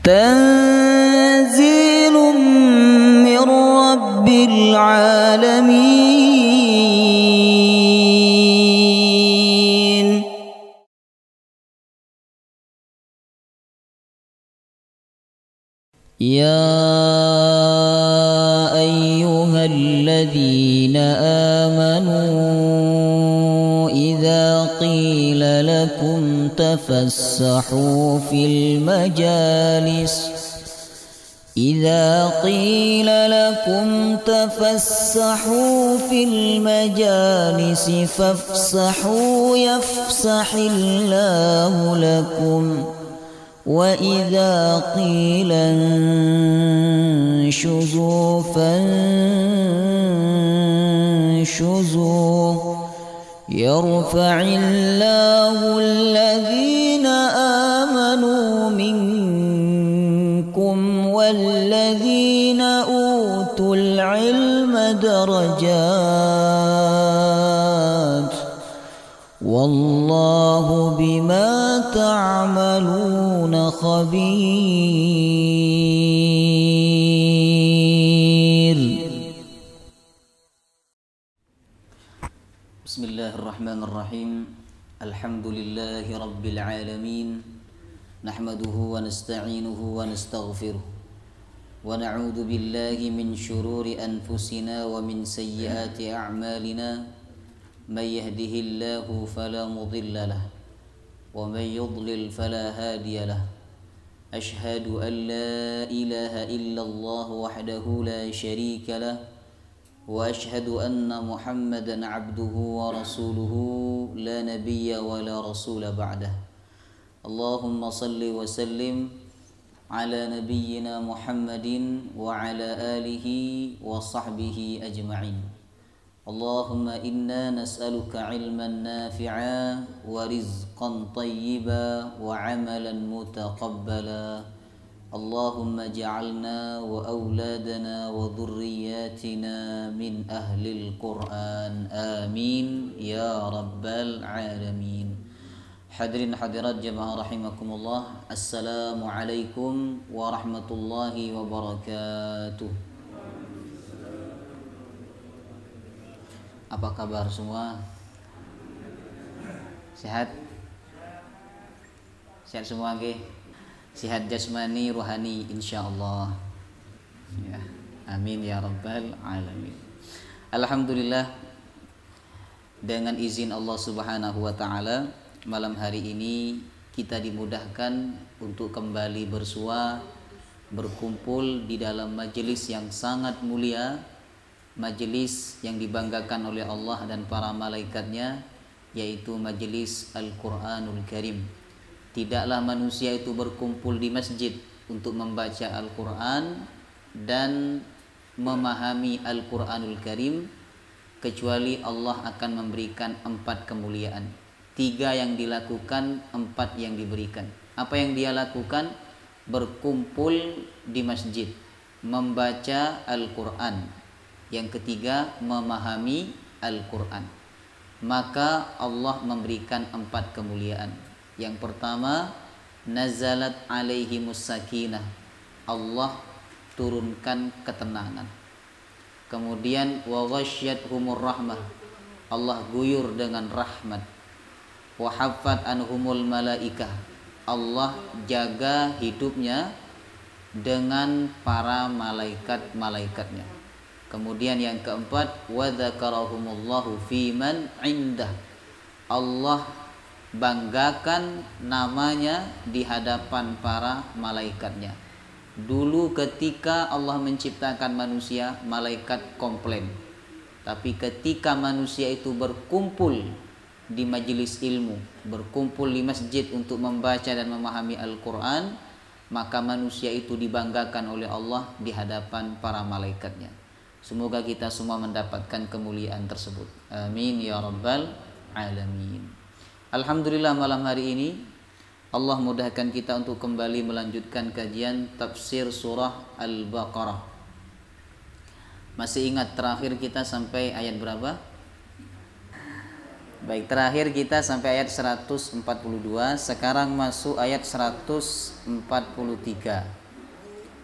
تنزيل من رب العالمين. يا أيها الذين آمنوا إذا قيل لكم تفسحوا في المجالس فافسحوا يفسح الله لكم وإذا قيل انشزوا فانشزوا يرفع الله الذين آمنوا منكم والذين أوتوا العلم درجات والله بما تعملون خبير. بسم الله الرحمن الرحيم. الحمد لله رب العالمين، نحمده ونستعينه ونستغفره ونعوذ بالله من شرور أنفسنا ومن سيئات أعمالنا، من يهده الله فلا مضل له ومن يضلل فلا هادي له. أشهد أن لا إله إلا الله وحده لا شريك له وأشهد أن محمدا عبده ورسوله لا نبي ولا رسول بعده. اللهم صل وسلم على نبينا محمد وعلى آله وصحبه أجمعين. اللهم إنا نسألك علما نافعا ورزقا طيبا وعملا متقبلا. اللهم اجعلنا وأولادنا وذرياتنا من أهل القرآن، آمين يا رب العالمين. Hadirin hadirat jemaah rahimakumullah, Assalamualaikum warahmatullahi wabarakatuh. Apa kabar semua? Sehat? Sehat semua nggih? Sehat jasmani, rohani insyaallah. Ya, amin ya rabbal alamin. Alhamdulillah, dengan izin Allah Subhanahu wa taala, malam hari ini kita dimudahkan untuk kembali bersua, berkumpul di dalam majelis yang sangat mulia, majelis yang dibanggakan oleh Allah dan para malaikatnya, yaitu majelis Al-Quranul Karim. Tidaklah manusia itu berkumpul di masjid untuk membaca Al-Quran dan memahami Al-Quranul Karim, kecuali Allah akan memberikan 4 kemuliaan. 3 yang dilakukan, 4 yang diberikan. Apa yang dia lakukan? Berkumpul di masjid, membaca Al-Quran. Yang ketiga, memahami Al-Quran. Maka Allah memberikan 4 kemuliaan. Yang pertama, nazalat alaihimus sakinah, Allah turunkan ketenangan. Kemudian wa ghasyyathumur rahmah, Allah guyur dengan rahmat. Wa haffat anhumul malaikah, Allah jaga hidupnya dengan para malaikat-malaikatnya. Kemudian yang keempat, wa dzakarahumullahu fiman indah, Allah banggakan namanya di hadapan para malaikatnya. Dulu ketika Allah menciptakan manusia, malaikat komplain. Tapi ketika manusia itu berkumpul di majelis ilmu, berkumpul di masjid untuk membaca dan memahami Al-Quran, maka manusia itu dibanggakan oleh Allah di hadapan para malaikatnya. Semoga kita semua mendapatkan kemuliaan tersebut. Amin ya rabbal alamin. Alhamdulillah, malam hari ini Allah mudahkan kita untuk kembali melanjutkan kajian tafsir surah Al-Baqarah. Masih ingat terakhir kita sampai ayat berapa? Baik, terakhir kita sampai ayat 142. Sekarang masuk ayat 143.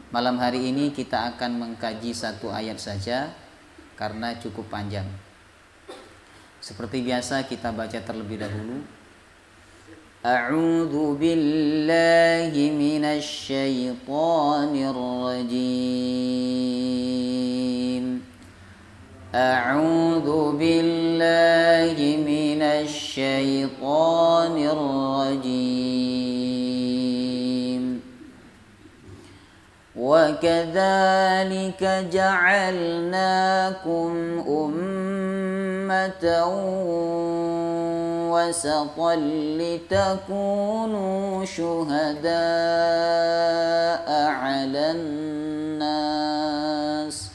Malam hari ini kita akan mengkaji satu ayat saja karena cukup panjang. Seperti biasa kita baca terlebih dahulu. A'udzu billahi minasy syaithanir rajim. A'udzu billahi minasy syaithanir rajim. Wa kadzalika ja'alnakum ummatan wasatan litakunu syuhada'a 'alan nas.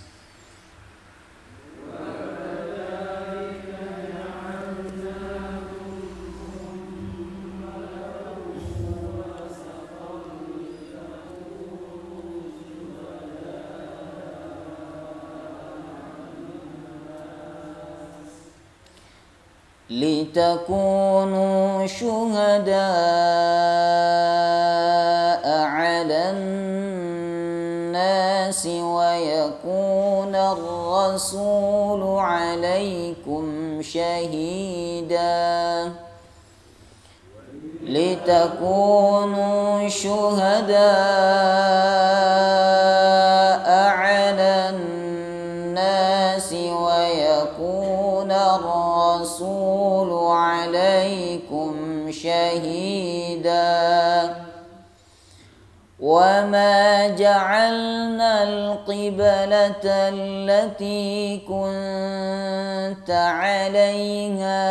لتكونوا شهداء على الناس ويكون الرسول عليكم شهيدا لتكونوا شهداء على الناس ويكون الرسول عليكم شهيدا وما جعلنا القبلة التي كنت عليها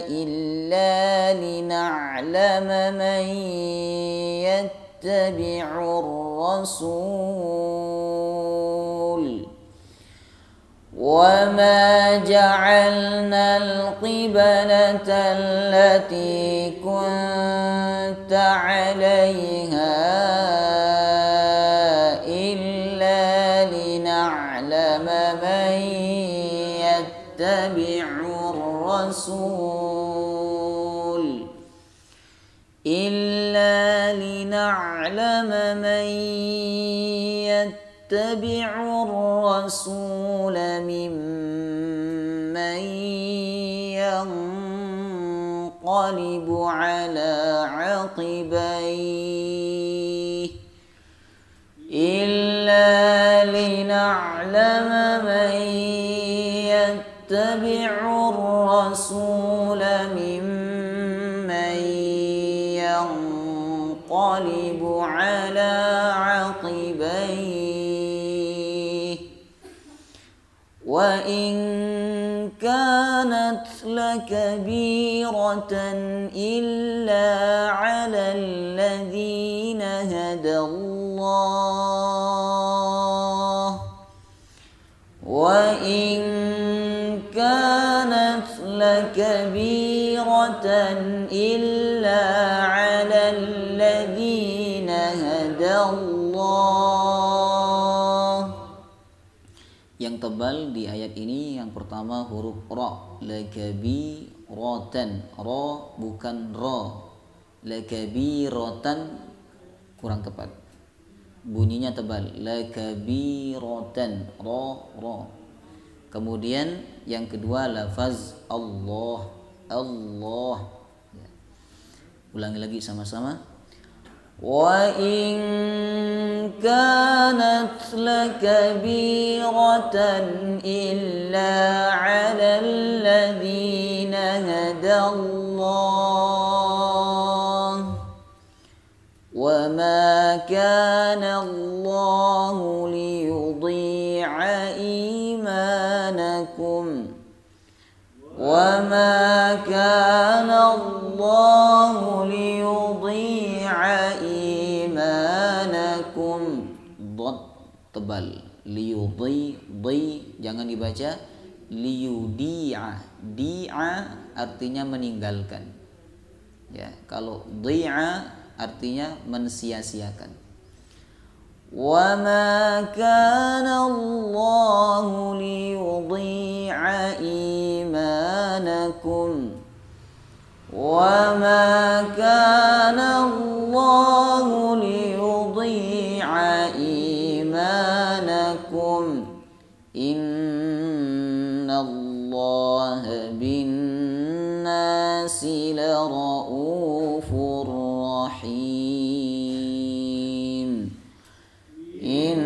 إلا لنعلم من يتبع الرسول وما جعلنا القبلة التي كنت عليها إلا لنعلم من يتبع الرسول يتبع الرسول ممن ينقلب على عقبيه إلا لنعلم من يتبع الرسول ممن ينقلب على عقبيه وإن كانت لكبيرة إلا على الذين هدى الله وإن كانت لكبيرة إلا على الذين هدى الله. Yang tebal di ayat ini yang pertama huruf ra, lakabiratan, ra bukan ra, lakabiratan kurang tepat, bunyinya tebal, lakabiratan, ra. Kemudian yang kedua lafaz Allah, Allah. Ya. Ulangi lagi sama-sama. وَإِن كَانَتْ لَكَبِيرَةً إِلَّا عَلَى الَّذِينَ هَدَى اللَّهُ وَمَا كَانَ اللَّهُ لِيُضِيعَ إِيمَانَكُمْ وَمَا كَانَ اللَّهُ لِيُضِيعَ إِيمَانَكُمْ. Dhad tebal, liyudhi, jangan dibaca liyudi'a. Di'a artinya meninggalkan. Ya, kalau dhi'a artinya mensia-siakan. وما كان الله ليضيع إيمانكم وما كان الله ليضيع إيمانكم إن الله بالناس لرؤوف رحيم إن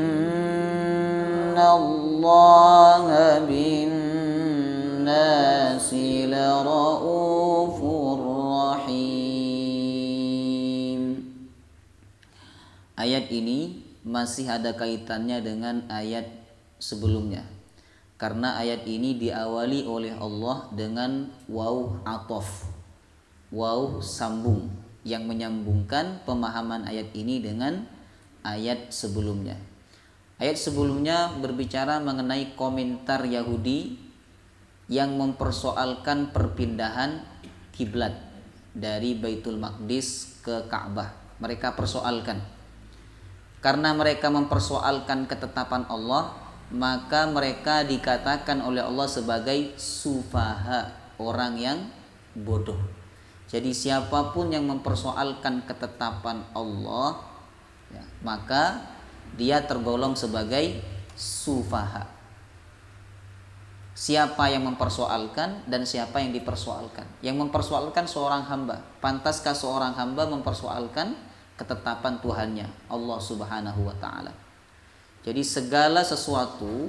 الله بالناس لرؤوف رحيم. Ayat ini masih ada kaitannya dengan ayat sebelumnya, karena ayat ini diawali oleh Allah dengan waw atof, waw sambung yang menyambungkan pemahaman ayat ini dengan ayat sebelumnya. Ayat sebelumnya berbicara mengenai komentar Yahudi yang mempersoalkan perpindahan kiblat dari Baitul Maqdis ke Ka'bah. Mereka persoalkan. Karena mereka mempersoalkan ketetapan Allah, maka mereka dikatakan oleh Allah sebagai sufaha, orang yang bodoh. Jadi siapapun yang mempersoalkan ketetapan Allah, ya, maka dia tergolong sebagai sufaha. Siapa yang mempersoalkan dan siapa yang dipersoalkan? Yang mempersoalkan seorang hamba. Pantaskah seorang hamba mempersoalkan ketetapan Tuhannya, Allah Subhanahu wa ta'ala? Jadi segala sesuatu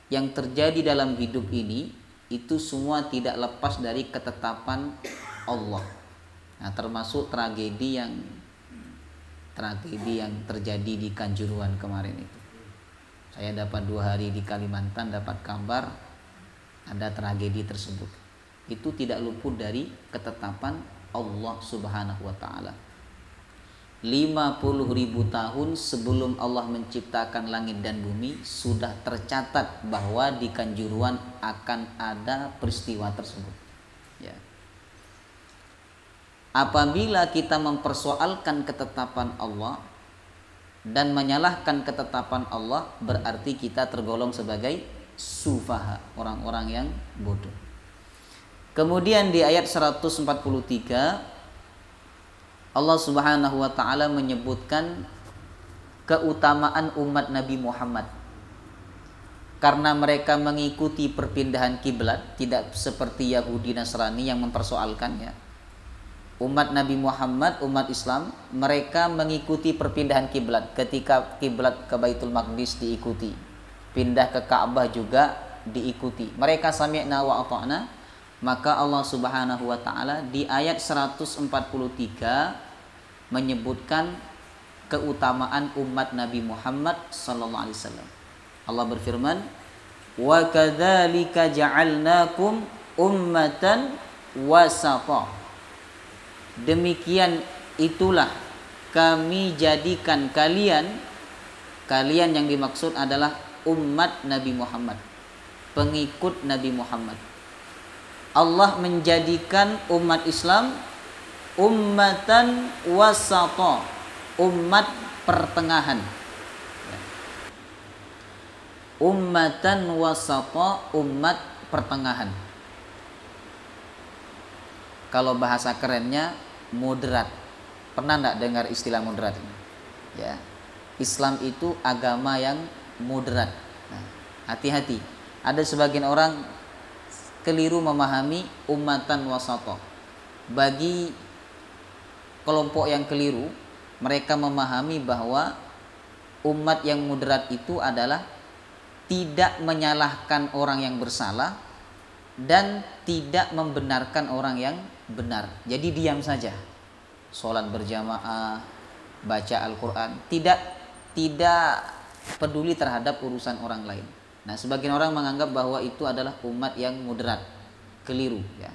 yang terjadi dalam hidup ini itu semua tidak lepas dari ketetapan Allah. Nah, termasuk tragedi yang terjadi di Kanjuruhan kemarin itu. Saya dapat 2 hari di Kalimantan dapat kabar ada tragedi tersebut. Itu tidak luput dari ketetapan Allah Subhanahu wa ta'ala. 50.000 tahun sebelum Allah menciptakan langit dan bumi sudah tercatat bahwa di Kanjuruhan akan ada peristiwa tersebut. Ya. Apabila kita mempersoalkan ketetapan Allah dan menyalahkan ketetapan Allah, berarti kita tergolong sebagai sufaha, orang-orang yang bodoh. Kemudian di ayat 143 Allah Subhanahu wa ta'ala menyebutkan keutamaan umat Nabi Muhammad. Karena mereka mengikuti perpindahan kiblat, tidak seperti Yahudi Nasrani yang mempersoalkannya. Umat Nabi Muhammad, umat Islam, mereka mengikuti perpindahan kiblat. Ketika kiblat ke Baitul Maqdis diikuti, pindah ke Ka'bah juga diikuti. Mereka sami'na wa ata'na. Maka Allah Subhanahu wa ta'ala di ayat 143 menyebutkan keutamaan umat Nabi Muhammad sallallahu alaihi wasallam. Allah berfirman, "Wa kadzalika ja'alnakum ummatan wasata." Demikian itulah kami jadikan kalian yang dimaksud adalah umat Nabi Muhammad, pengikut Nabi Muhammad. Allah menjadikan umat Islam ummatan wasata, umat pertengahan. Ummatan wasata, umat pertengahan. Kalau bahasa kerennya moderat. Pernah enggak dengar istilah moderat ini? Ya. Islam itu agama yang moderat. Nah, hati-hati. Ada sebagian orang keliru memahami ummatan wasata. Bagi kelompok yang keliru, mereka memahami bahwa umat yang moderat itu adalah tidak menyalahkan orang yang bersalah dan tidak membenarkan orang yang benar. Jadi diam saja. Sholat berjamaah, baca Al-Quran, tidak peduli terhadap urusan orang lain. Nah, sebagian orang menganggap bahwa itu adalah umat yang moderat. Keliru, ya.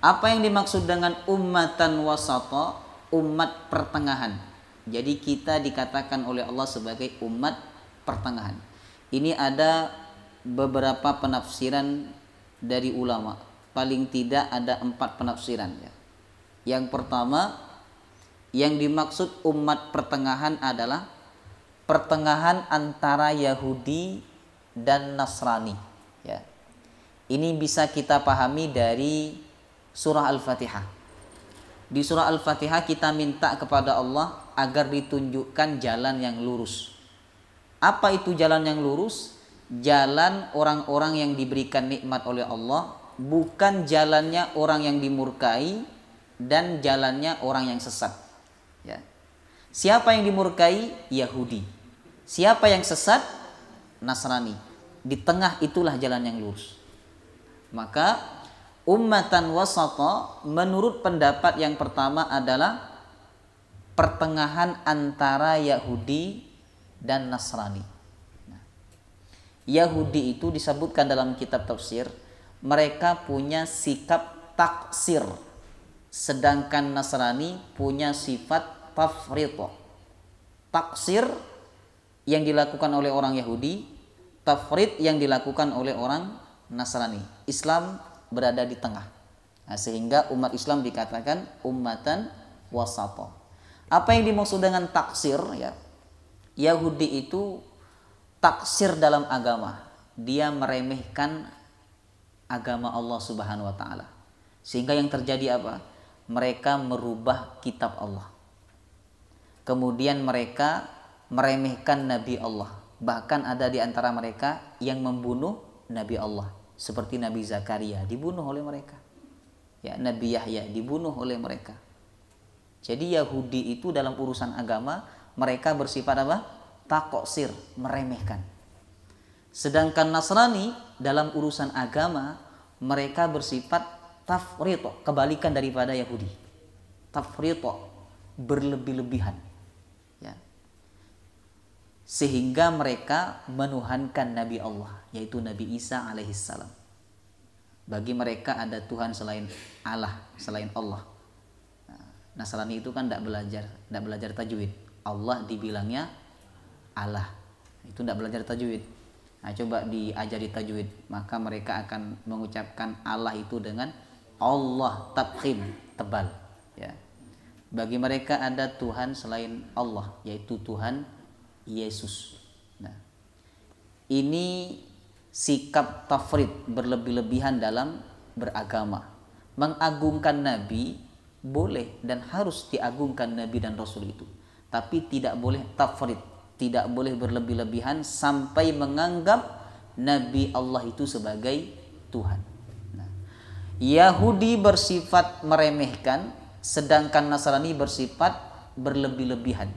Apa yang dimaksud dengan ummatan wasata? Umat pertengahan. Jadi kita dikatakan oleh Allah sebagai umat pertengahan. Ini ada beberapa penafsiran dari ulama. Paling tidak ada 4 penafsiran, ya. Yang pertama, yang dimaksud umat pertengahan adalah pertengahan antara Yahudi dan Nasrani. Ya. Ini bisa kita pahami dari surah Al-Fatihah. Di surah Al-Fatihah kita minta kepada Allah agar ditunjukkan jalan yang lurus. Apa itu jalan yang lurus? Jalan orang-orang yang diberikan nikmat oleh Allah, bukan jalannya orang yang dimurkai dan jalannya orang yang sesat. Ya. Siapa yang dimurkai? Yahudi. Siapa yang sesat? Nasrani. Di tengah itulah jalan yang lurus. Maka ummatan wasata menurut pendapat yang pertama adalah pertengahan antara Yahudi dan Nasrani. Nah, Yahudi itu disebutkan dalam kitab tafsir, mereka punya sikap taksir, sedangkan Nasrani punya sifat tafrito. Taksir yang dilakukan oleh orang Yahudi, tafrit yang dilakukan oleh orang Nasrani. Islam berada di tengah. Nah, sehingga umat Islam dikatakan ummatan wasata. Apa yang dimaksud dengan taksir? Ya, Yahudi itu taksir dalam agama. Dia meremehkan agama Allah Subhanahu wa taala. Sehingga yang terjadi apa? Mereka merubah kitab Allah. Kemudian mereka meremehkan Nabi Allah. Bahkan ada di antara mereka yang membunuh Nabi Allah. Seperti Nabi Zakaria dibunuh oleh mereka. Ya, Nabi Yahya dibunuh oleh mereka. Jadi Yahudi itu dalam urusan agama mereka bersifat apa? Taksir, meremehkan. Sedangkan Nasrani dalam urusan agama mereka bersifat tafrito, kebalikan daripada Yahudi. Tafrito, berlebih-lebihan. Ya. Sehingga mereka menuhankan Nabi Allah, yaitu Nabi Isa alaihissalam. Bagi mereka ada Tuhan selain Allah, selain Allah. Nasrani itu kan tidak belajar tajwid. Allah dibilangnya Allah, itu tidak belajar tajwid. Nah, coba diajari tajwid, maka mereka akan mengucapkan Allah itu dengan Allah, tabkhim, tebal. Ya. Bagi mereka ada Tuhan selain Allah, yaitu Tuhan Yesus. Nah, ini sikap tafrid, berlebih-lebihan dalam beragama. Mengagungkan Nabi boleh dan harus diagungkan Nabi dan Rasul itu, tapi tidak boleh tafrid, tidak boleh berlebih-lebihan sampai menganggap Nabi Allah itu sebagai Tuhan. Nah, Yahudi bersifat meremehkan, sedangkan Nasrani bersifat berlebih-lebihan.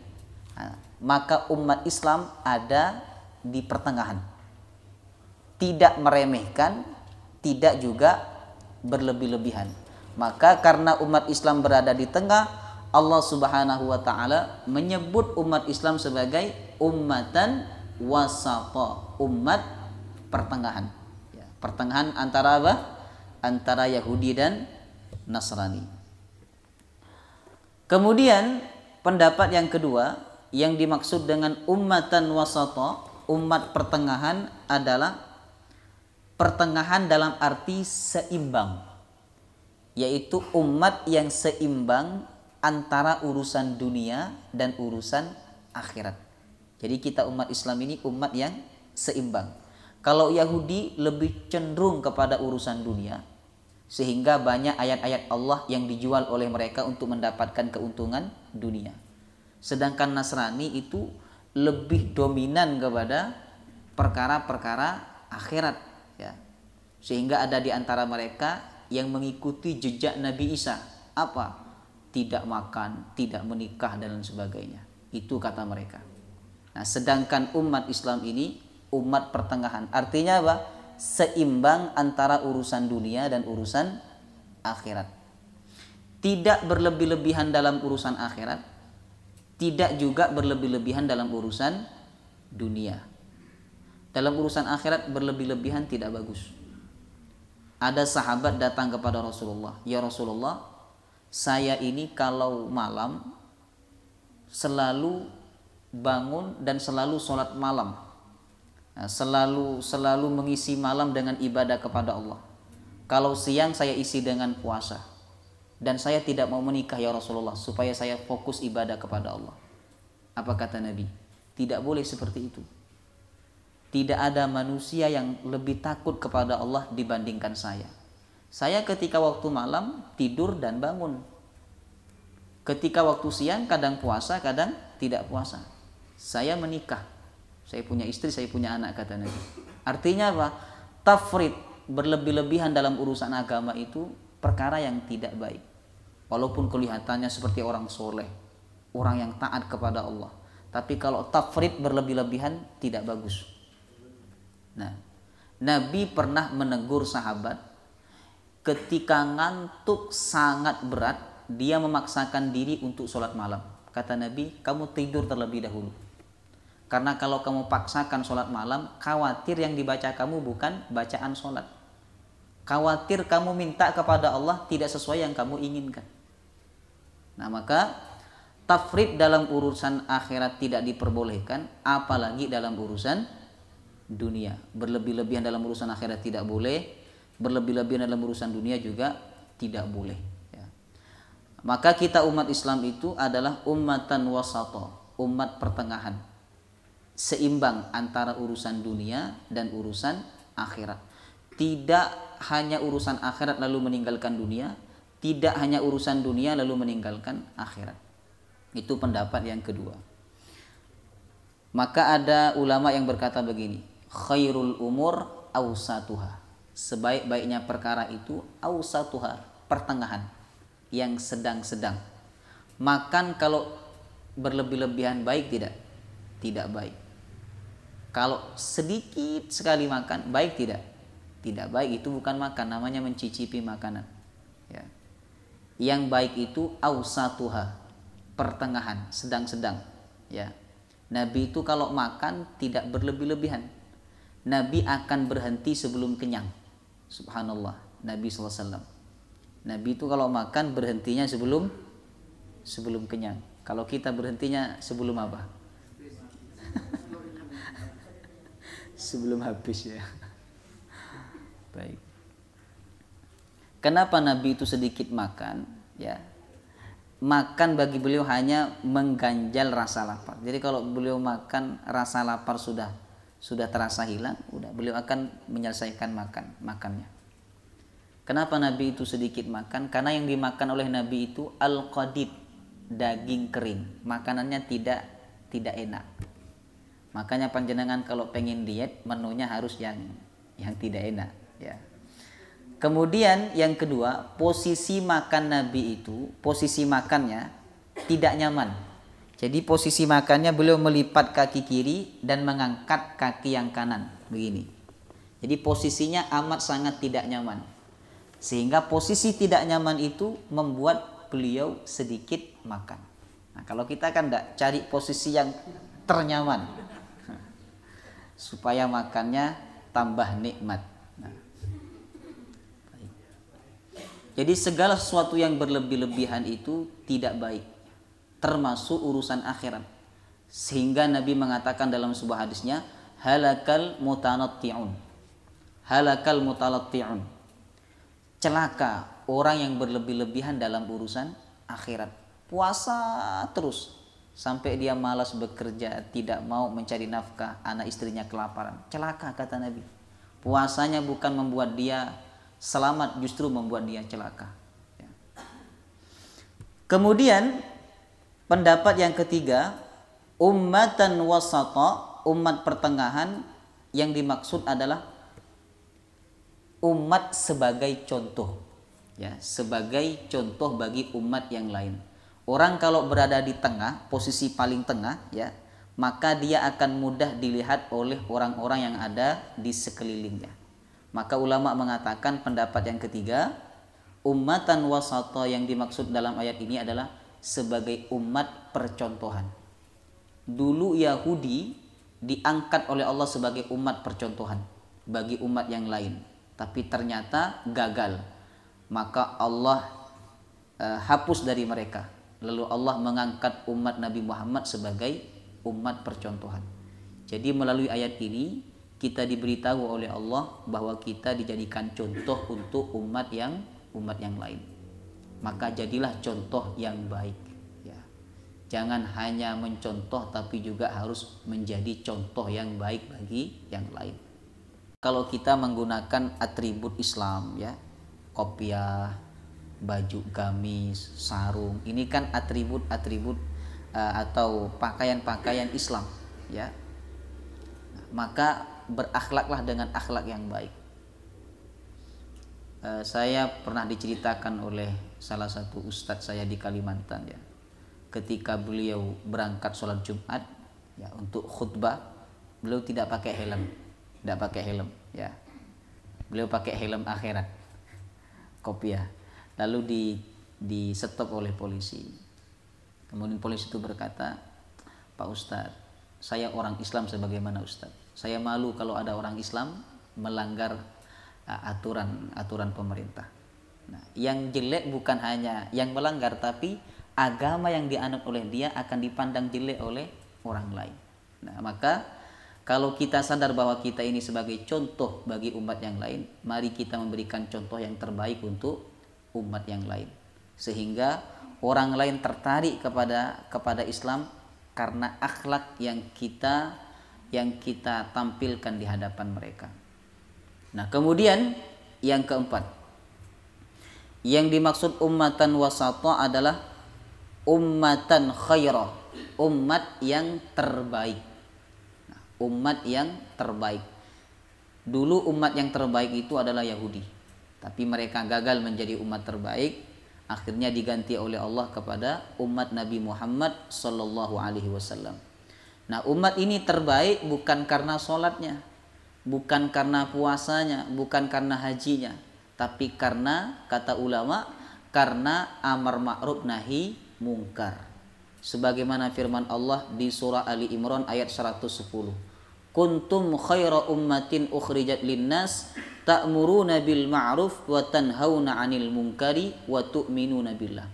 Nah, maka umat Islam ada di pertengahan, tidak meremehkan, tidak juga berlebih-lebihan. Maka karena umat Islam berada di tengah, Allah Subhanahu wa taala menyebut umat Islam sebagai ummatan wasata, umat pertengahan. Ya, pertengahan antara apa? Antara Yahudi dan Nasrani. Kemudian pendapat yang kedua yang dimaksud dengan ummatan wasata, umat pertengahan adalah pertengahan dalam arti seimbang. Yaitu umat yang seimbang antara urusan dunia dan urusan akhirat. Jadi kita umat Islam ini umat yang seimbang. Kalau Yahudi lebih cenderung kepada urusan dunia, sehingga banyak ayat-ayat Allah yang dijual oleh mereka untuk mendapatkan keuntungan dunia. Sedangkan Nasrani itu lebih dominan kepada perkara-perkara akhirat. Ya. Sehingga ada di antara mereka yang mengikuti jejak Nabi Isa. Apa? Tidak makan, tidak menikah dan lain sebagainya. Itu kata mereka. Nah, sedangkan umat Islam ini umat pertengahan. Artinya apa? Seimbang antara urusan dunia dan urusan akhirat. Tidak berlebih-lebihan dalam urusan akhirat, tidak juga berlebih-lebihan dalam urusan dunia. Dalam urusan akhirat berlebih-lebihan tidak bagus. Ada sahabat datang kepada Rasulullah, "Ya Rasulullah, saya ini kalau malam selalu bangun dan selalu sholat malam. Nah, selalu mengisi malam dengan ibadah kepada Allah. Kalau siang saya isi dengan puasa. Dan saya tidak mau menikah ya Rasulullah, supaya saya fokus ibadah kepada Allah." Apa kata Nabi? Tidak boleh seperti itu. Tidak ada manusia yang lebih takut kepada Allah dibandingkan saya. Saya ketika waktu malam tidur dan bangun. Ketika waktu siang kadang puasa, kadang tidak puasa. Saya menikah. Saya punya istri, saya punya anak, kata Nabi. Artinya apa? Tafrid, berlebih-lebihan dalam urusan agama itu perkara yang tidak baik. Walaupun kelihatannya seperti orang soleh, orang yang taat kepada Allah, tapi kalau tafrid, berlebih-lebihan, tidak bagus. Nah, Nabi pernah menegur sahabat ketika ngantuk sangat berat, dia memaksakan diri untuk sholat malam. Kata Nabi, kamu tidur terlebih dahulu. Karena kalau kamu paksakan sholat malam, khawatir yang dibaca kamu bukan bacaan sholat. Khawatir kamu minta kepada Allah tidak sesuai yang kamu inginkan. Nah, maka tafrid dalam urusan akhirat tidak diperbolehkan, apalagi dalam urusan dunia. Berlebih-lebihan dalam urusan akhirat tidak boleh, berlebih-lebihan dalam urusan dunia juga tidak boleh. Ya. Maka kita umat Islam itu adalah ummatan wasata, umat pertengahan, seimbang antara urusan dunia dan urusan akhirat. Tidak hanya urusan akhirat lalu meninggalkan dunia, tidak hanya urusan dunia lalu meninggalkan akhirat. Itu pendapat yang kedua. Maka ada ulama yang berkata begini, khairul umur awsatuha. Sebaik-baiknya perkara itu awsatuha, pertengahan, yang sedang-sedang. Makan kalau berlebih-lebihan baik tidak? Tidak baik. Kalau sedikit sekali makan baik tidak? Tidak baik, itu bukan makan, namanya mencicipi makanan. Ya. Yang baik itu awsatuha, pertengahan, sedang-sedang. Ya. Nabi itu kalau makan tidak berlebih-lebihan. Nabi akan berhenti sebelum kenyang. Subhanallah, Nabi SAW. Nabi itu kalau makan berhentinya sebelum kenyang. Kalau kita berhentinya sebelum apa? Sebelum habis, ya. Baik. Kenapa Nabi itu sedikit makan? Ya, makan bagi beliau hanya mengganjal rasa lapar. Jadi kalau beliau makan rasa lapar sudah terasa hilang, udah beliau akan menyelesaikan makannya. Kenapa Nabi itu sedikit makan? Karena yang dimakan oleh Nabi itu al-qadid, daging kering. Makanannya tidak enak. Makanya panjenengan kalau pengen diet, menunya harus yang tidak enak, ya. Kemudian yang kedua, posisi makan Nabi itu, posisi makannya tidak nyaman. Jadi posisi makannya beliau melipat kaki kiri dan mengangkat kaki yang kanan, begini. Jadi posisinya amat sangat tidak nyaman. Sehingga posisi tidak nyaman itu membuat beliau sedikit makan. Nah, kalau kita kan enggak, cari posisi yang ternyaman supaya makannya tambah nikmat. Jadi segala sesuatu yang berlebih-lebihan itu tidak baik, termasuk urusan akhirat. Sehingga Nabi mengatakan dalam sebuah hadisnya, halakal mutanatti'un. Halakal mutanatti'un. Celaka orang yang berlebih-lebihan dalam urusan akhirat. Puasa terus sampai dia malas bekerja, tidak mau mencari nafkah, anak istrinya kelaparan. Celaka, kata Nabi. Puasanya bukan membuat dia selamat, justru membuat dia celaka. Ya. Kemudian pendapat yang ketiga, ummatan wasata, umat pertengahan, yang dimaksud adalah umat sebagai contoh, ya, sebagai contoh bagi umat yang lain. Orang kalau berada di tengah, posisi paling tengah, ya, maka dia akan mudah dilihat oleh orang-orang yang ada di sekelilingnya. Maka ulama mengatakan pendapat yang ketiga, ummatan wasata yang dimaksud dalam ayat ini adalah sebagai umat percontohan. Dulu Yahudi diangkat oleh Allah sebagai umat percontohan bagi umat yang lain, tapi ternyata gagal. Maka Allah hapus dari mereka. Lalu Allah mengangkat umat Nabi Muhammad sebagai umat percontohan. Jadi melalui ayat ini kita diberitahu oleh Allah bahwa kita dijadikan contoh untuk umat yang lain. Maka jadilah contoh yang baik, ya. Jangan hanya mencontoh tapi juga harus menjadi contoh yang baik bagi yang lain. Kalau kita menggunakan atribut Islam ya, kopiah, baju gamis, sarung, ini kan atribut-atribut atau pakaian-pakaian Islam ya. Maka berakhlaklah dengan akhlak yang baik. Saya pernah diceritakan oleh salah satu ustadz saya di Kalimantan ya. Ketika beliau berangkat sholat Jumat ya, untuk khutbah, beliau tidak pakai helm, ya. Beliau pakai helm akhirat, kopiah. Lalu di stop oleh polisi. Kemudian polisi itu berkata, Pak Ustadz, saya orang Islam sebagaimana Ustadz. Saya malu kalau ada orang Islam melanggar aturan pemerintah. Nah, yang jelek bukan hanya yang melanggar, tapi agama yang dianut oleh dia akan dipandang jelek oleh orang lain. Nah, maka kalau kita sadar bahwa kita ini sebagai contoh bagi umat yang lain, mari kita memberikan contoh yang terbaik untuk umat yang lain, sehingga orang lain tertarik kepada Islam karena akhlak yang kita tampilkan di hadapan mereka. Nah, kemudian yang keempat, yang dimaksud ummatan wasata adalah ummatan khairah, umat yang terbaik. Nah, umat yang terbaik. Dulu umat yang terbaik itu adalah Yahudi, tapi mereka gagal menjadi umat terbaik. Akhirnya diganti oleh Allah kepada umat Nabi Muhammad sallallahu alaihi wasallam. Nah, umat ini terbaik bukan karena sholatnya, bukan karena puasanya, bukan karena hajinya, tapi karena, kata ulama, karena amar ma'ruf nahi mungkar. Sebagaimana firman Allah di surah Ali Imran ayat 110. Kuntum khaira ummatin ukhrijat linnas ta'muruna bil ma'ruf wa tanhauna 'anil munkari wa tu'minuna billah.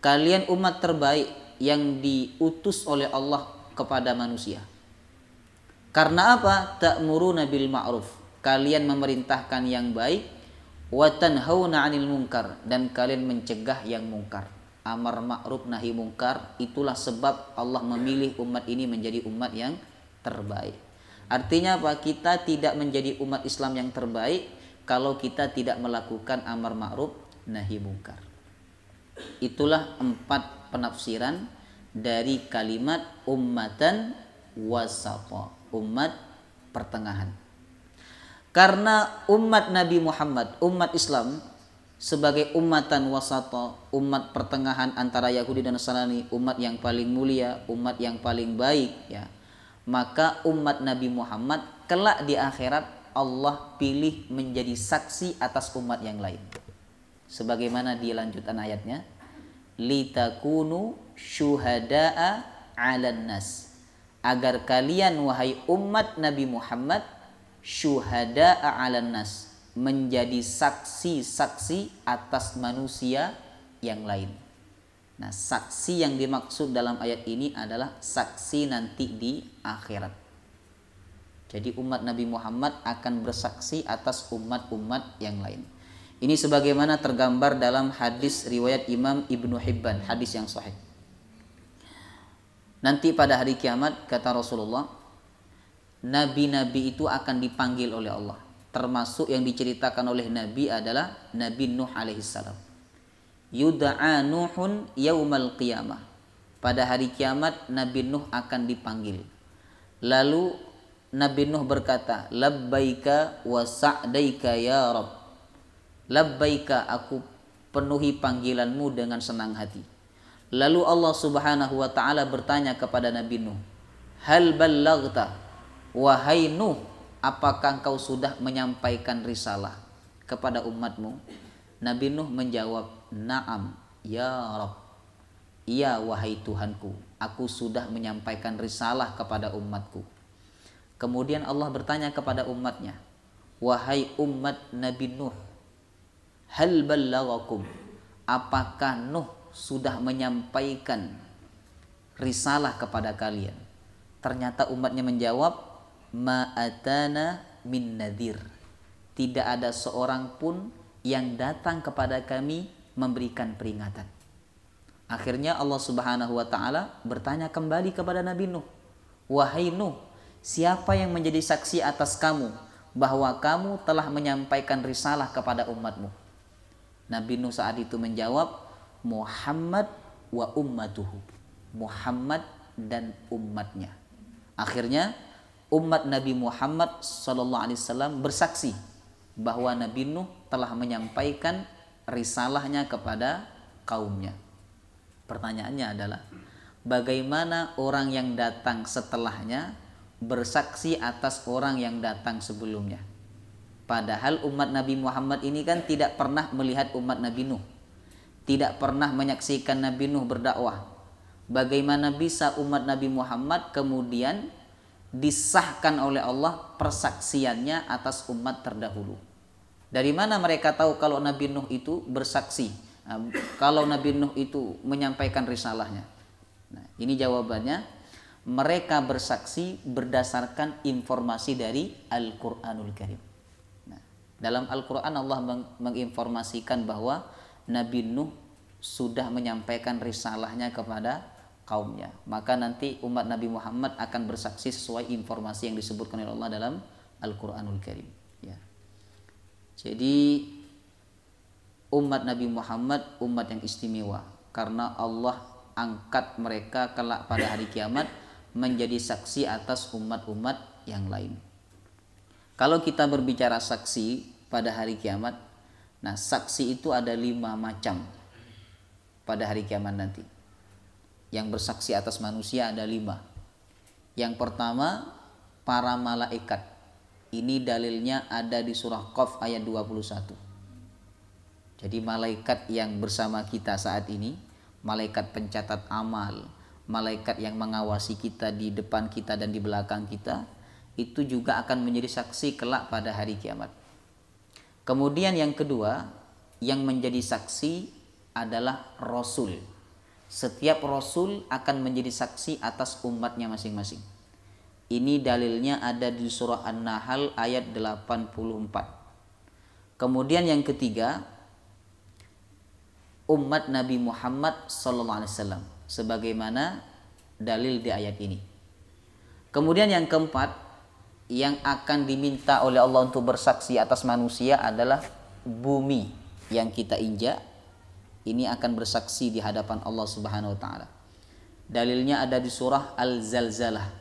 Kalian umat terbaik yang diutus oleh Allah kepada manusia. Karena apa? Ta'muruna bil ma'ruf. Kalian memerintahkan yang baik, wa tanhauna 'anil munkar, dan kalian mencegah yang mungkar. Amar ma'ruf nahi mungkar, itulah sebab Allah memilih umat ini menjadi umat yang terbaik. Artinya apa? Kita tidak menjadi umat Islam yang terbaik kalau kita tidak melakukan amar ma'ruf nahi mungkar. Itulah 4 penafsiran dari kalimat ummatan wasata, umat pertengahan. Karena umat Nabi Muhammad, umat Islam sebagai ummatan wasata, umat pertengahan antara Yahudi dan Nasrani, umat yang paling mulia, umat yang paling baik ya. Maka umat Nabi Muhammad kelak di akhirat Allah pilih menjadi saksi atas umat yang lain. Sebagaimana di lanjutan ayatnya, litakunu syuhada'a 'alan nas, agar kalian wahai umat Nabi Muhammad syuhada'a 'alan nas, menjadi saksi-saksi atas manusia yang lain. Nah, saksi yang dimaksud dalam ayat ini adalah saksi nanti di akhirat. Jadi umat Nabi Muhammad akan bersaksi atas umat-umat yang lain. Ini sebagaimana tergambar dalam hadis riwayat Imam Ibnu Hibban, hadis yang sahih. Nanti pada hari kiamat, kata Rasulullah, nabi-nabi itu akan dipanggil oleh Allah. Termasuk yang diceritakan oleh Nabi adalah Nabi Nuh alaihissalam. Yud'a Nuhun yaumal qiyamah. Pada hari kiamat Nabi Nuh akan dipanggil. Lalu Nabi Nuh berkata, labbaika wa sa'daika ya Rabb. Labbaika, aku penuhi panggilanmu dengan senang hati. Lalu Allah subhanahu wa ta'ala bertanya kepada Nabi Nuh, hal ballaghta, wahai Nuh, apakah engkau sudah menyampaikan risalah kepada umatmu? Nabi Nuh menjawab, na'am ya Rabb. Iya wahai Tuhanku, aku sudah menyampaikan risalah kepada umatku. Kemudian Allah bertanya kepada umatnya, wahai umat Nabi Nuh, hal ballaghakum, apakah Nuh sudah menyampaikan risalah kepada kalian? Ternyata umatnya menjawab, ma'atana min nadhir, tidak ada seorang pun yang datang kepada kami memberikan peringatan. Akhirnya Allah Subhanahu wa taala bertanya kembali kepada Nabi Nuh, "Wahai Nuh, siapa yang menjadi saksi atas kamu bahwa kamu telah menyampaikan risalah kepada umatmu?" Nabi Nuh saat itu menjawab, "Muhammad wa ummatuhu." Muhammad dan umatnya. Akhirnya umat Nabi Muhammad SAW bersaksi bahwa Nabi Nuh telah menyampaikan risalahnya kepada kaumnya. Pertanyaannya adalah, bagaimana orang yang datang setelahnya bersaksi atas orang yang datang sebelumnya? Padahal umat Nabi Muhammad ini kan tidak pernah melihat umat Nabi Nuh, tidak pernah menyaksikan Nabi Nuh berdakwah. Bagaimana bisa umat Nabi Muhammad kemudian disahkan oleh Allah persaksiannya atas umat terdahulu? Dari mana mereka tahu kalau Nabi Nuh itu bersaksi, kalau Nabi Nuh itu menyampaikan risalahnya? Nah, ini jawabannya, mereka bersaksi berdasarkan informasi dari Al-Quranul Karim. Nah, dalam Al-Quran Allah menginformasikan bahwa Nabi Nuh sudah menyampaikan risalahnya kepada kaumnya. Maka nanti umat Nabi Muhammad akan bersaksi sesuai informasi yang disebutkan oleh Allah dalam Al-Quranul Karim. Ya. Jadi umat Nabi Muhammad umat yang istimewa karena Allah angkat mereka kelak pada hari kiamat menjadi saksi atas umat-umat yang lain. Kalau kita berbicara saksi pada hari kiamat, nah saksi itu ada 5 macam pada hari kiamat nanti. Yang bersaksi atas manusia ada 5. Yang pertama, para malaikat. Ini dalilnya ada di surah Qaf ayat 21. Jadi malaikat yang bersama kita saat ini, malaikat pencatat amal, malaikat yang mengawasi kita di depan kita dan di belakang kita, itu juga akan menjadi saksi kelak pada hari kiamat. Kemudian yang kedua, yang menjadi saksi adalah Rasul. Setiap Rasul akan menjadi saksi atas umatnya masing-masing. Ini dalilnya ada di surah An-Nahl ayat 84. Kemudian yang ketiga, umat Nabi Muhammad SAW, sebagaimana dalil di ayat ini. Kemudian yang keempat, yang akan diminta oleh Allah untuk bersaksi atas manusia adalah bumi yang kita injak. Ini akan bersaksi di hadapan Allah Subhanahu wa taala. Dalilnya ada di surah Al-Zalzalah.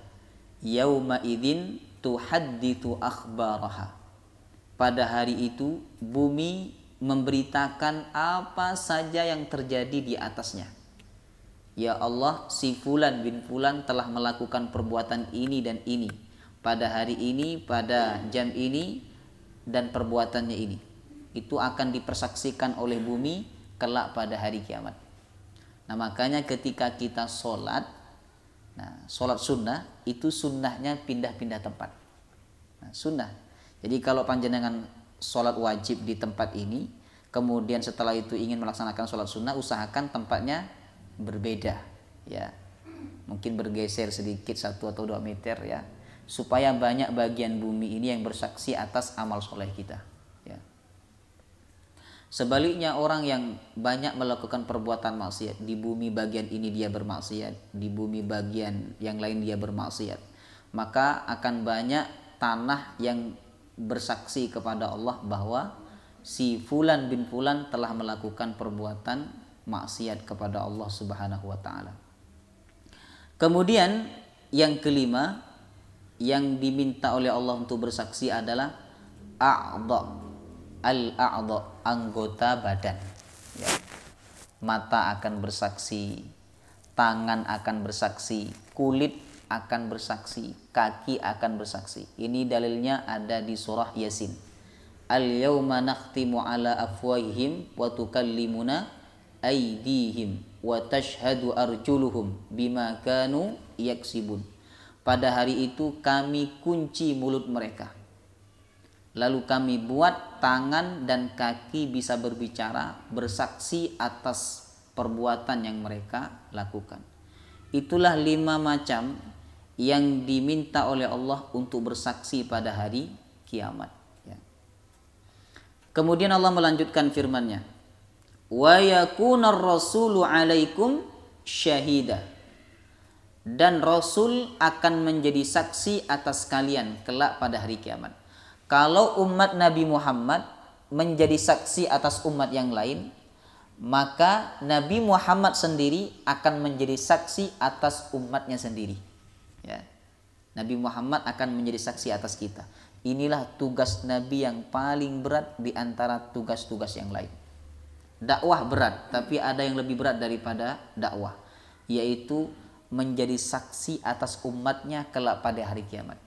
Yauma idzin tuhadditsu akhbaraha. Pada hari itu bumi memberitakan apa saja yang terjadi di atasnya. Ya Allah, si fulan bin fulan telah melakukan perbuatan ini dan ini pada hari ini, pada jam ini, dan perbuatannya ini. Itu akan dipersaksikan oleh bumi kelak pada hari kiamat. Nah, makanya ketika kita sholat, nah sholat sunnah itu sunnahnya pindah-pindah tempat. Nah, sunnah. Jadi kalau panjenengan sholat wajib di tempat ini, kemudian setelah itu ingin melaksanakan sholat sunnah, usahakan tempatnya berbeda, ya. Mungkin bergeser sedikit 1 atau 2 meter, ya, supaya banyak bagian bumi ini yang bersaksi atas amal soleh kita. Sebaliknya orang yang banyak melakukan perbuatan maksiat, di bumi bagian ini dia bermaksiat, di bumi bagian yang lain dia bermaksiat, maka akan banyak tanah yang bersaksi kepada Allah bahwa si fulan bin fulan telah melakukan perbuatan maksiat kepada Allah Subhanahu wa taala. Kemudian yang kelima yang diminta oleh Allah untuk bersaksi adalah al-a'dha, anggota badan, ya. Mata akan bersaksi, tangan akan bersaksi, kulit akan bersaksi, kaki akan bersaksi. Ini dalilnya ada di surah Yasin. Al-yawma nakhtimu ala afwahihim wa tukallimuna aydihim wa tashhadu arjuluhum bima kanu yaksibun. Pada hari itu kami kunci mulut mereka, lalu kami buat tangan dan kaki bisa berbicara, bersaksi atas perbuatan yang mereka lakukan. Itulah 5 macam yang diminta oleh Allah untuk bersaksi pada hari kiamat, ya. Kemudian Allah melanjutkan firman-Nya, wa yakunar rasulu 'alaikum syahida. Dan Rasul akan menjadi saksi atas kalian kelak pada hari kiamat. Kalau umat Nabi Muhammad menjadi saksi atas umat yang lain, maka Nabi Muhammad sendiri akan menjadi saksi atas umatnya sendiri. Ya. Nabi Muhammad akan menjadi saksi atas kita. Inilah tugas Nabi yang paling berat di antara tugas-tugas yang lain. Dakwah berat, tapi ada yang lebih berat daripada dakwah, yaitu menjadi saksi atas umatnya kelak pada hari kiamat.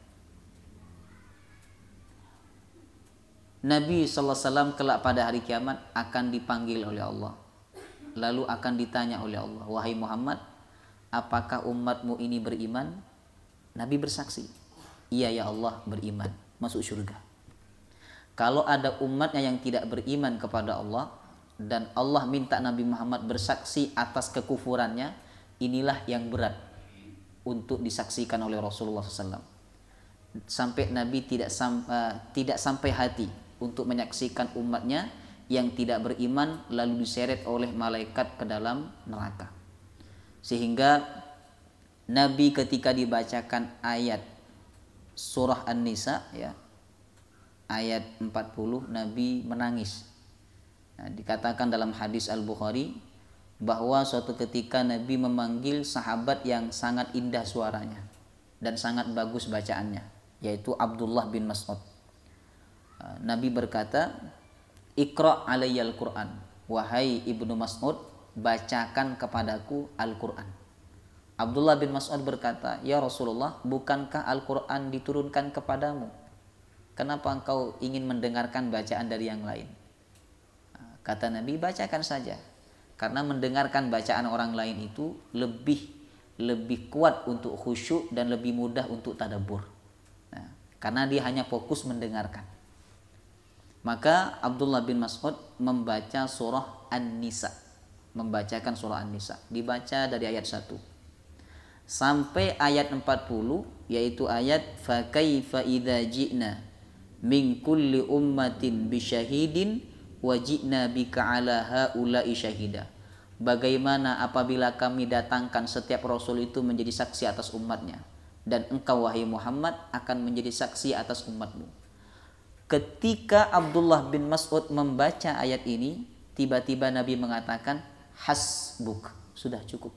Nabi SAW kelak pada hari kiamat akan dipanggil oleh Allah. Lalu akan ditanya oleh Allah, wahai Muhammad, apakah umatmu ini beriman? Nabi bersaksi, iya ya Allah, beriman, masuk surga. Kalau ada umatnya yang tidak beriman kepada Allah, dan Allah minta Nabi Muhammad bersaksi atas kekufurannya, inilah yang berat untuk disaksikan oleh Rasulullah SAW. Sampai Nabi tidak sampai hati untuk menyaksikan umatnya yang tidak beriman lalu diseret oleh malaikat ke dalam neraka. Sehingga Nabi ketika dibacakan ayat surah An-Nisa, ya, ayat 40, Nabi menangis. Nah, dikatakan dalam hadis Al-Bukhari bahwa suatu ketika Nabi memanggil sahabat yang sangat indah suaranya dan sangat bagus bacaannya, yaitu Abdullah bin Mas'ud. Nabi berkata, "Iqra' alayyal Qur'an." Wahai Ibnu Mas'ud, bacakan kepadaku Al-Qur'an. Abdullah bin Mas'ud berkata, "Ya Rasulullah, bukankah Al-Qur'an diturunkan kepadamu? Kenapa engkau ingin mendengarkan bacaan dari yang lain?" Kata Nabi, "Bacakan saja." Karena mendengarkan bacaan orang lain itu lebih kuat untuk khusyuk dan lebih mudah untuk tadabbur. Nah, karena dia hanya fokus mendengarkan. Maka Abdullah bin Mas'ud membaca surah An-Nisa, membacakan surah An-Nisa, dibaca dari ayat 1 sampai ayat 40, yaitu ayat fa kaifa idza ji'na min kulli ummatin bisyahidin wajibna bika ala haula'i syahida. Bagaimana apabila kami datangkan setiap rasul itu menjadi saksi atas umatnya, dan engkau wahai Muhammad akan menjadi saksi atas umatmu. Ketika Abdullah bin Mas'ud membaca ayat ini, tiba-tiba Nabi mengatakan, hasbuk, sudah cukup,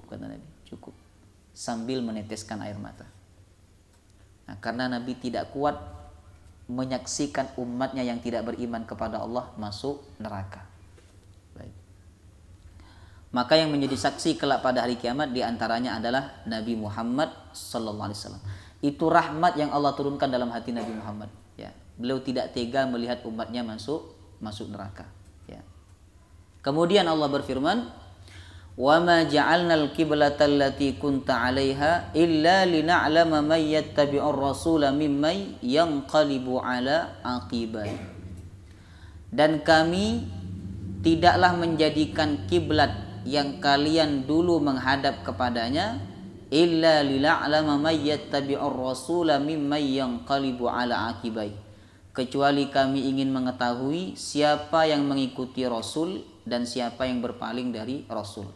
kata Nabi, cukup, sambil meneteskan air mata. Nah, karena Nabi tidak kuat menyaksikan umatnya yang tidak beriman kepada Allah masuk neraka. Baik. Maka yang menjadi saksi kelak pada hari kiamat diantaranya adalah Nabi Muhammad SAW. Itu rahmat yang Allah turunkan dalam hati Nabi Muhammad. Ya, beliau tidak tega melihat umatnya masuk neraka. Ya. Kemudian Allah berfirman, وَمَا جَعَلْنَا الْقِبْلَةَ الَّتِي كُنْتَ عَلَيْهَا إِلَّا لِنَعْلَمَ مَنْ يَتَّبِعُ الرَّسُولَ مِمَّنْ يَنْقَلِبُ عَلَى عَقِبَيْهِ. Dan kami tidaklah menjadikan kiblat yang kalian dulu menghadap kepadanya illa lina'lama may yattabi'ur rasula mimman yanqalibu ala aqibai, kecuali kami ingin mengetahui siapa yang mengikuti Rasul dan siapa yang berpaling dari Rasul.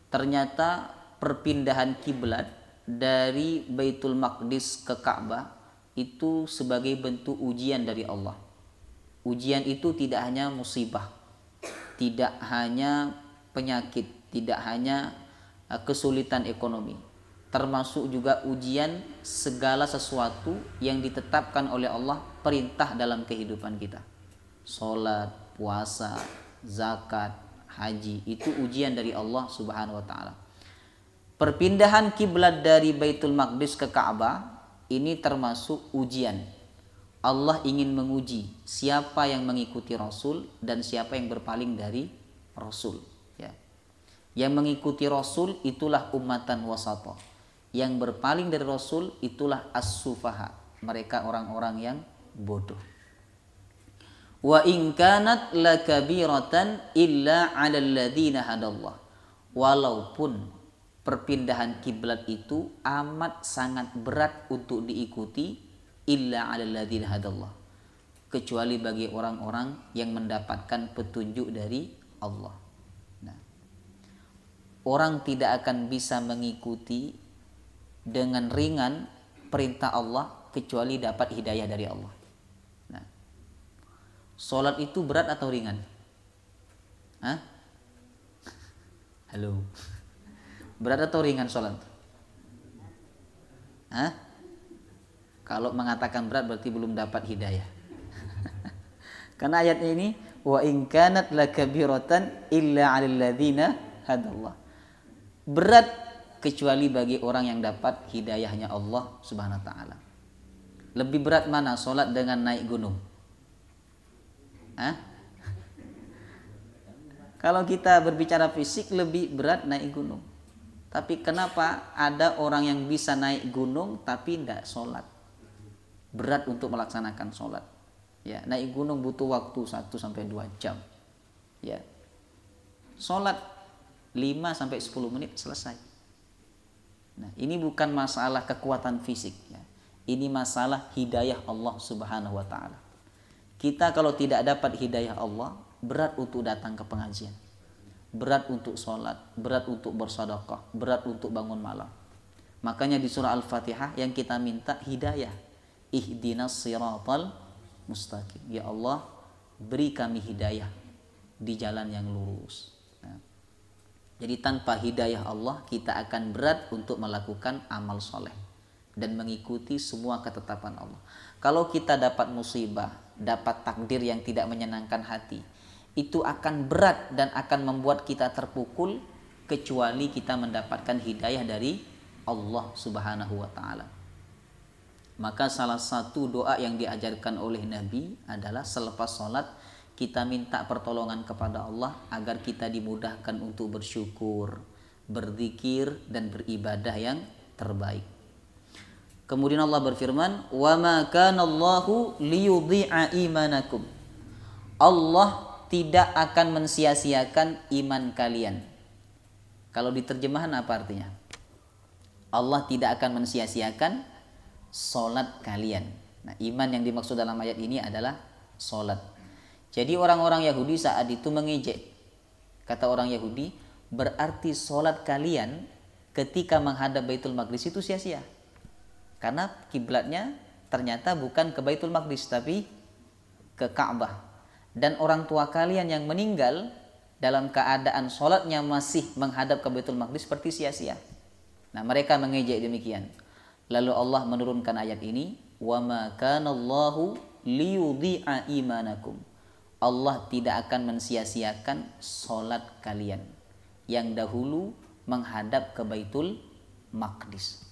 Ternyata perpindahan kiblat dari Baitul Maqdis ke Ka'bah itu sebagai bentuk ujian dari Allah. Ujian itu tidak hanya musibah, tidak hanya penyakit, tidak hanya kesulitan ekonomi, termasuk juga ujian segala sesuatu yang ditetapkan oleh Allah perintah dalam kehidupan kita. Salat, puasa, zakat, haji, itu ujian dari Allah Subhanahu wa taala. Perpindahan kiblat dari Baitul Maqdis ke Ka'bah ini termasuk ujian. Allah ingin menguji siapa yang mengikuti Rasul dan siapa yang berpaling dari Rasul. Ya. Yang mengikuti Rasul itulah ummatan wasata. Yang berpaling dari Rasul itulah as-sufaha. Mereka orang-orang yang bodoh. Wa in kanat lakabiratan illa 'alal ladzina hadallah. Walaupun perpindahan kiblat itu amat sangat berat untuk diikuti, illa 'alal ladzina hadallah, kecuali bagi orang-orang yang mendapatkan petunjuk dari Allah. orang tidak akan bisa mengikuti dengan ringan perintah Allah kecuali dapat hidayah dari Allah. Nah, sholat itu berat atau ringan? Hah? Halo. Berat atau ringan sholat? Hah? Kalau mengatakan berat berarti belum dapat hidayah. Karena ayatnya ini wa in kanat lakabiratan illa 'alal ladzina hadallah. Berat kecuali bagi orang yang dapat hidayahnya Allah Subhanahu wa taala. Lebih berat mana sholat dengan naik gunung? Hah? Kalau kita berbicara fisik lebih berat naik gunung. Tapi kenapa ada orang yang bisa naik gunung tapi tidak sholat? Berat untuk melaksanakan sholat. Ya, naik gunung butuh waktu 1 sampai 2 jam. Ya. Sholat 5 sampai 10 menit selesai. Nah, ini bukan masalah kekuatan fisik ya. Ini masalah hidayah Allah Subhanahu wa taala. Kita kalau tidak dapat hidayah Allah, berat untuk datang ke pengajian. Berat untuk sholat, berat untuk bersedekah, berat untuk bangun malam. Makanya di surah Al-Fatihah yang kita minta hidayah. Ihdinas siratal mustaqim. Ya Allah, beri kami hidayah di jalan yang lurus. Nah, jadi tanpa hidayah Allah kita akan berat untuk melakukan amal soleh dan mengikuti semua ketetapan Allah. Kalau kita dapat musibah, dapat takdir yang tidak menyenangkan hati, itu akan berat dan akan membuat kita terpukul kecuali kita mendapatkan hidayah dari Allah Subhanahu wa taala. Maka salah satu doa yang diajarkan oleh Nabi adalah selepas sholat kita minta pertolongan kepada Allah agar kita dimudahkan untuk bersyukur, berzikir dan beribadah yang terbaik. Kemudian Allah berfirman, "Wa ma kana Allahu liyudhi'a imanakum." Allah tidak akan mensia-siakan iman kalian. Kalau diterjemahan apa artinya? Allah tidak akan mensia-siakan solat kalian. Nah, iman yang dimaksud dalam ayat ini adalah solat. Jadi orang-orang Yahudi saat itu mengejek. Kata orang Yahudi, berarti solat kalian ketika menghadap Baitul Maqdis itu sia-sia. Karena kiblatnya ternyata bukan ke Baitul Maqdis tapi ke Ka'bah. Dan orang tua kalian yang meninggal dalam keadaan solatnya masih menghadap ke Baitul Maqdis seperti sia-sia. Nah, mereka mengejek demikian. Lalu Allah menurunkan ayat ini, wa ma kana Allahu liyudhi'a imanakum. Allah tidak akan mensia-siakan solat kalian yang dahulu menghadap ke Baitul Maqdis.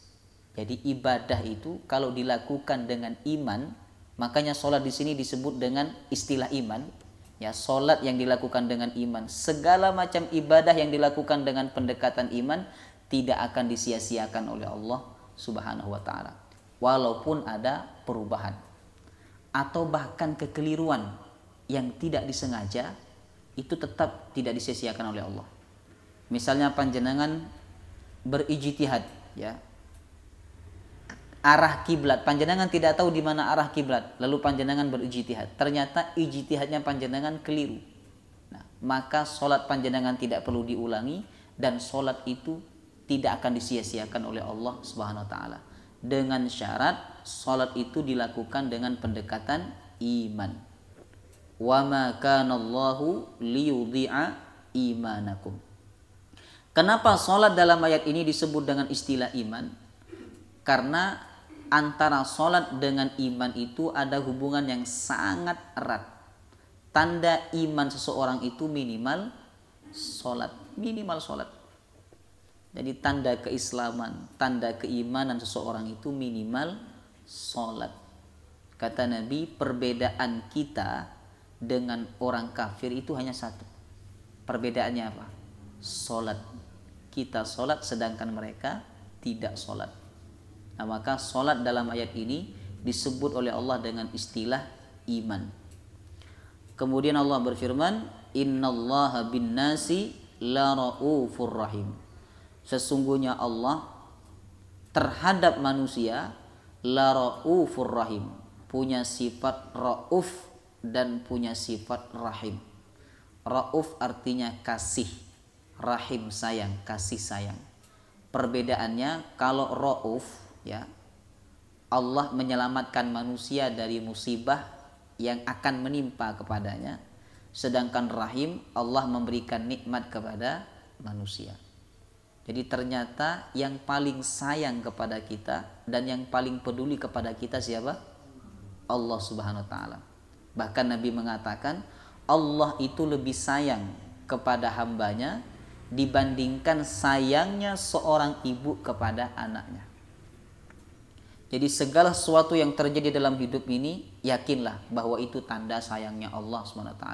Jadi ibadah itu kalau dilakukan dengan iman, makanya solat di sini disebut dengan istilah iman. Ya, solat yang dilakukan dengan iman, segala macam ibadah yang dilakukan dengan pendekatan iman tidak akan disia-siakan oleh Allah Subhanahu wa taala. Walaupun ada perubahan atau bahkan kekeliruan yang tidak disengaja, itu tetap tidak disia-siakan oleh Allah. Misalnya panjenengan berijtihad ya. Arah kiblat, panjenengan tidak tahu di mana arah kiblat, lalu panjenengan berijtihad. Ternyata ijtihadnya panjenengan keliru. Nah, maka solat panjenengan tidak perlu diulangi dan solat itu tidak akan disia-siakan oleh Allah Subhanahu wa taala. Dengan syarat solat itu dilakukan dengan pendekatan iman. Wa ma kana Allahu liyudhi'a imanakum. Kenapa solat dalam ayat ini disebut dengan istilah iman? Karena antara solat dengan iman itu ada hubungan yang sangat erat. Tanda iman seseorang itu minimal solat, minimal solat. Jadi tanda keislaman, tanda keimanan seseorang itu minimal solat. Kata Nabi, perbedaan kita dengan orang kafir itu hanya satu. Perbedaannya apa? Solat. Kita solat sedangkan mereka tidak solat. Nah, maka solat dalam ayat ini disebut oleh Allah dengan istilah iman. Kemudian Allah berfirman, innallaha bin nasi la raufur rahim. Sesungguhnya Allah terhadap manusia la raufur rahim, punya sifat rauf dan punya sifat rahim. Rauf artinya kasih, rahim sayang, kasih sayang. Perbedaannya kalau Rauf ya, Allah menyelamatkan manusia dari musibah yang akan menimpa kepadanya, sedangkan rahim Allah memberikan nikmat kepada manusia. Jadi ternyata yang paling sayang kepada kita dan yang paling peduli kepada kita siapa? Allah Subhanahu wa taala. Bahkan Nabi mengatakan Allah itu lebih sayang kepada hambanya dibandingkan sayangnya seorang ibu kepada anaknya. Jadi segala sesuatu yang terjadi dalam hidup ini, yakinlah bahwa itu tanda sayangnya Allah SWT.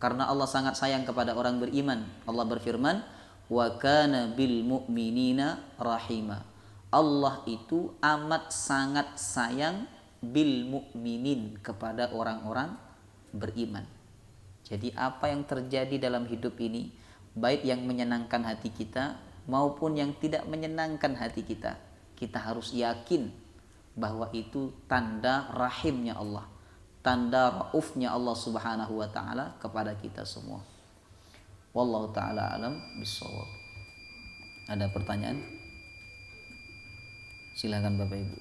Karena Allah sangat sayang kepada orang beriman. Allah berfirman, wa kana bil mu'minina rahima. Allah itu amat sangat sayang bil mu'minin, kepada orang-orang beriman. Jadi apa yang terjadi dalam hidup ini, baik yang menyenangkan hati kita maupun yang tidak menyenangkan hati kita, kita harus yakin bahwa itu tanda rahimnya Allah, tanda raufnya Allah Subhanahu wa taala kepada kita semua. Wallahu taala alam bissawab. Ada pertanyaan? Silakan Bapak Ibu.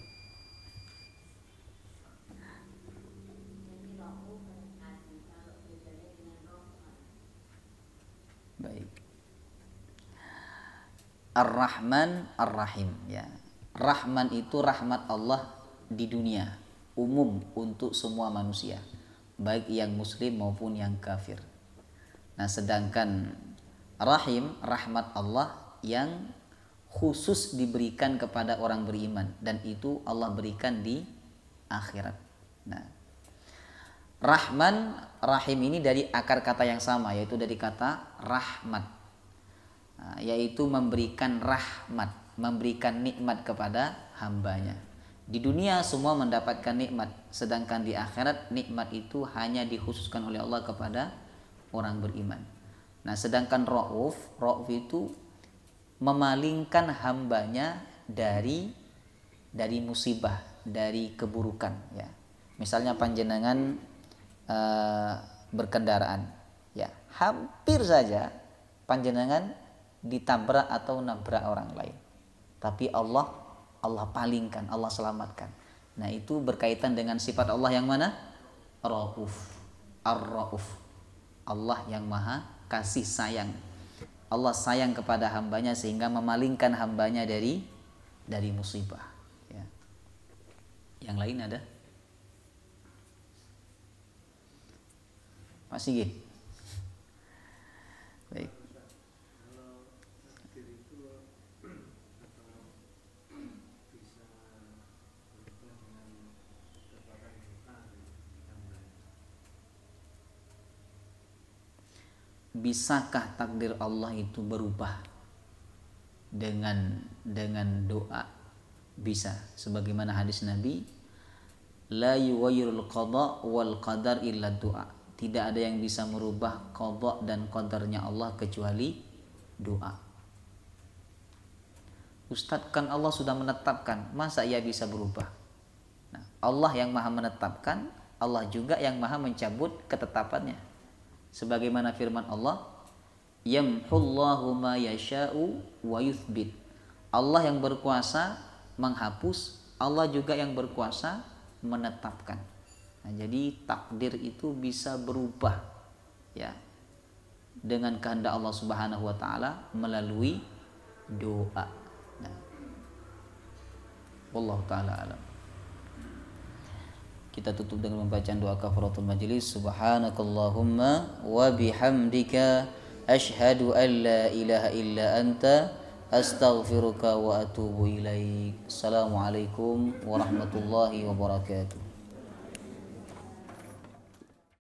Baik. Ar-Rahman Ar-Rahim ya. Rahman itu rahmat Allah di dunia, umum untuk semua manusia, baik yang muslim maupun yang kafir. Nah, sedangkan Rahim, rahmat Allah yang khusus diberikan kepada orang beriman, dan itu Allah berikan di akhirat. Nah, Rahman, Rahim ini dari akar kata yang sama, yaitu dari kata rahmat, yaitu memberikan rahmat, memberikan nikmat kepada hambanya. Di dunia semua mendapatkan nikmat, sedangkan di akhirat nikmat itu hanya dikhususkan oleh Allah kepada orang beriman. Nah, sedangkan Rauf itu memalingkan hambanya dari musibah, dari keburukan ya. Misalnya panjenengan berkendaraan ya, hampir saja panjenengan ditabrak atau nabrak orang lain, tapi Allah palingkan, Allah selamatkan. Nah, itu berkaitan dengan sifat Allah yang mana? Rauf, Ar-Rauf. Allah yang maha kasih sayang. Allah sayang kepada hambanya sehingga memalingkan hambanya dari musibah ya. Yang lain ada? Pak Sigit. Baik. Bisakah takdir Allah itu berubah dengan doa? Bisa, sebagaimana hadis Nabi, la yuwayyirul qada wal qadar illa doa. Tidak ada yang bisa merubah qada dan qadarnya Allah kecuali doa. Ustadz, kan Allah sudah menetapkan, masa ia bisa berubah? Nah, Allah yang maha menetapkan, Allah juga yang maha mencabut ketetapannya. Sebagaimana firman Allah, yamhullahu ma yasha'u wa yuthbit. Allah yang berkuasa menghapus, Allah juga yang berkuasa menetapkan. Nah, jadi takdir itu bisa berubah ya dengan kehendak Allah Subhanahu wa taala melalui doa. Nah, wallahu taala alam. Kita tutup dengan membacaan doa kafaratul majlis. Subhanakallahumma wa bihamdika asyhadu an la ilaha illa anta astaghfiruka wa atubu ilaik. Assalamualaikum warahmatullahi wabarakatuh.